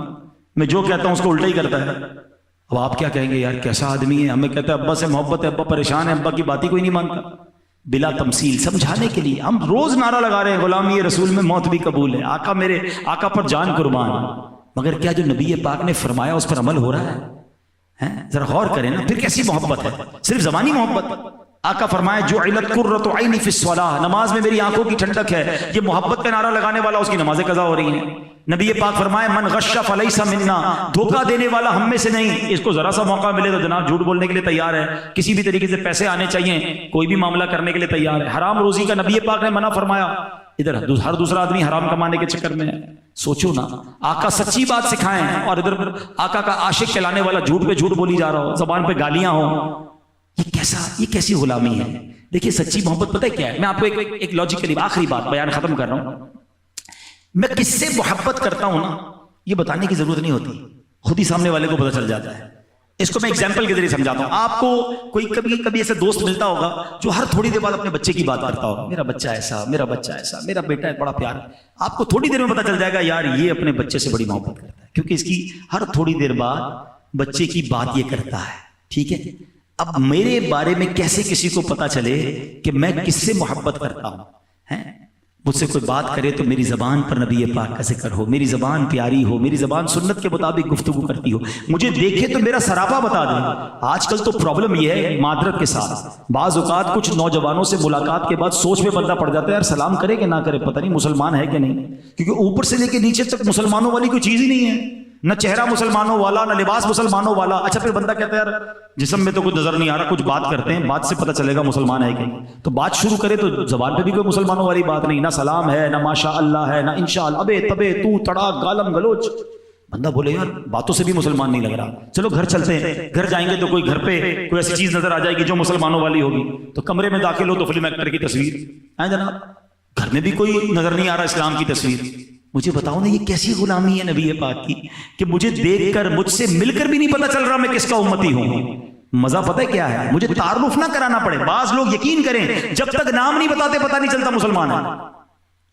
میں جو کہتا ہوں اس کو الٹا ہی کرتا ہے. اب آپ کیا کہیں گے یار کیسا آدمی ہے؟ ہمیں کہتا ہے ابا سے محبت ہے، ابا پریشان ہے، ابا کی بات ہی کوئی نہیں مانتا. بلا تمثیل سمجھانے کے لیے ہم روز نعرہ لگا رہے ہیں غلامی رسول میں موت بھی قبول ہے، آقا میرے آقا پر جان قربان. مگر کیا جو نبی پاک نے فرمایا اس پر عمل ہو رہا ہے؟ ذرا غور کریں نا. پھر کیسی محبت ہے؟ صرف زبانی محبت. آقا فرمائے جعلت قرۃ عینی فی الصلاۃ، نماز میں میری آنکھوں کی ٹھنڈک ہے. یہ محبت کا نعرہ لگانے والا اس کی نمازیں قضا ہو رہی ہیں. نبی پاک فرمائے من غش فلیس منا، دھوکہ دینے والا ہم میں سے نہیں. اس کو ذرا سا موقع ملے تو جناب جھوٹ بولنے کے لیے تیار ہے، کسی بھی طریقے سے پیسے آنے چاہیے، کوئی بھی معاملہ کرنے کے لیے تیار ہے. حرام روزی کا نبی پاک نے منع فرمایا. ادھر ہر دوسرا آدمی حرام کمانے کے چکر میں ہے. سوچو نا، آقا سچی بات سکھائیں اور ادھر آقا کا عاشق کہلانے والا جھوٹ پہ جھوٹ بولی جا رہا ہو، زبان پہ گالیاں ہوں. یہ کیسی غلامی ہے؟ دیکھیے سچی محبت پتہ کیا ہے؟ میں آپ کو ایک لاجیکلی آخری بات بیان ختم کر رہا ہوں. میں کس سے محبت کرتا ہوں نا، یہ بتانے کی ضرورت نہیں ہوتی، خود ہی سامنے والے کو پتہ چل جاتا ہے. اس کو میں ایگزامپل کے ذریعے سمجھاتا ہوں. آپ کو کوئی کبھی ایسے دوست ملتا ہوگا جو ہر تھوڑی دیر بعد اپنے بچے کی بات کرتا ہوگا، میرا بچہ ایسا، میرا بچہ ایسا، میرا بیٹا ہے بڑا پیارا. آپ کو تھوڑی دیر میں پتہ چل جائے گا یار یہ اپنے بچے سے بڑی محبت کرتا ہے، کیونکہ اس کی ہر تھوڑی دیر بعد بچے کی بات یہ کرتا ہے. ٹھیک ہے، اب میرے بارے میں کیسے کسی کو پتا چلے کہ میں کس سے محبت کرتا ہوں؟ مجھ سے کوئی بات کرے تو میری زبان پر نبی پاک کا ذکر ہو، میری زبان پیاری ہو، میری زبان سنت کے مطابق گفتگو کرتی ہو، مجھے دیکھے تو میرا سراپا بتا دے. آج کل تو پرابلم یہ ہے معذرت کے ساتھ، بعض اوقات کچھ نوجوانوں سے ملاقات کے بعد سوچ میں بندہ پڑ جاتا ہے یار سلام کرے کہ نہ کرے، پتہ نہیں مسلمان ہے کہ نہیں، کیونکہ اوپر سے لے کے نیچے تک مسلمانوں والی کوئی چیز ہی نہیں ہے، نہ چہرہ مسلمانوں والا، نہ لباس مسلمانوں والا. اچھا پھر بندہ کہتا ہے یار جسم میں تو کچھ نظر نہیں آ رہا، کچھ بات کرتے ہیں، بات سے پتہ چلے گا مسلمان ہے کہ نہیں. تو بات شروع کرے تو زبان پہ بھی کوئی مسلمانوں والی بات نہیں، نہ سلام ہے، نہ ماشاء اللہ ہے، نہ انشاءاللہ، ابے تبے تو تڑا گالم گلوچ. بندہ بولے یار باتوں سے بھی مسلمان نہیں لگ رہا، چلو گھر چلتے ہیں. گھر جائیں گے تو کوئی گھر پہ کوئی ایسی چیز نظر آ جائے گی جو مسلمانوں والی ہوگی، تو کمرے میں داخل ہو تو فلم ایکٹر کی تصویر ہے جناب، گھر میں بھی کوئی نظر نہیں آ رہا اسلام کی تصویر. مجھے بتاؤ نا یہ کیسی غلامی ہے نبی پاک کی کہ مجھے دیکھ کر مجھ سے مل کر بھی نہیں پتا چل رہا میں کس کا امتی ہوں. مزہ پتہ ہے کیا ہے؟ مجھے تعارف نہ کرانا پڑے. بعض لوگ یقین کریں جب تک نام نہیں بتاتے پتہ نہیں چلتا مسلمان ہے.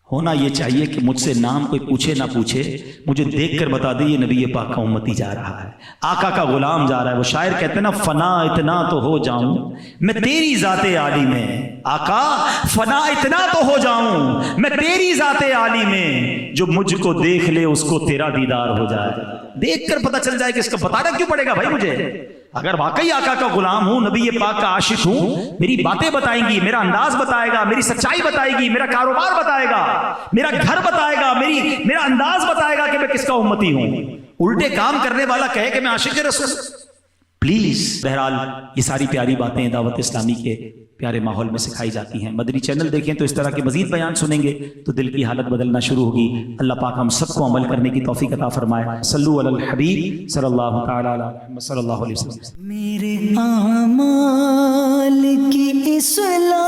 ہونا یہ چاہیے کہ مجھ سے نام کوئی پوچھے نہ پوچھے، مجھے دیکھ کر بتا دے یہ نبی پاک کا امتی جا رہا ہے، آقا کا غلام جا رہا ہے. وہ شاعر کہتے ہیں نا فنا اتنا تو ہو جاؤں میں تیری ذات عالی میں، آقا فنا اتنا تو ہو جاؤں میں تیری ذات عالی میں، جو مجھ کو دیکھ لے اس کو تیرا دیدار ہو جائے. دیکھ کر پتہ چل جائے کہ اس کا بتانا کیوں پڑے گا بھائی مجھے؟ اگر واقعی آقا کا غلام ہوں، نبی پاک کا عاشق ہوں، میری باتیں بتائیں گی، میرا انداز بتائے گا، میری سچائی بتائے گی، میرا کاروبار بتائے گا، میرا گھر بتائے گا، میرا انداز بتائے گا کہ میں کس کا امتی ہوں. الٹے کام کرنے والا کہے کہ میں عاشق رسول. پلیز بہرحال یہ ساری پیاری باتیں دعوت اسلامی کے پیارے ماحول میں سکھائی جاتی ہیں. مدنی چینل دیکھیں تو اس طرح کے مزید بیان سنیں گے تو دل کی حالت بدلنا شروع ہوگی. اللہ پاک ہم سب کو عمل کرنے کی توفیق عطا فرمائے. صلو علی الحبیب صلی اللہ تعالی علی محمد صلی اللہ علیہ وسلم. میرے اعمال کی اصلاح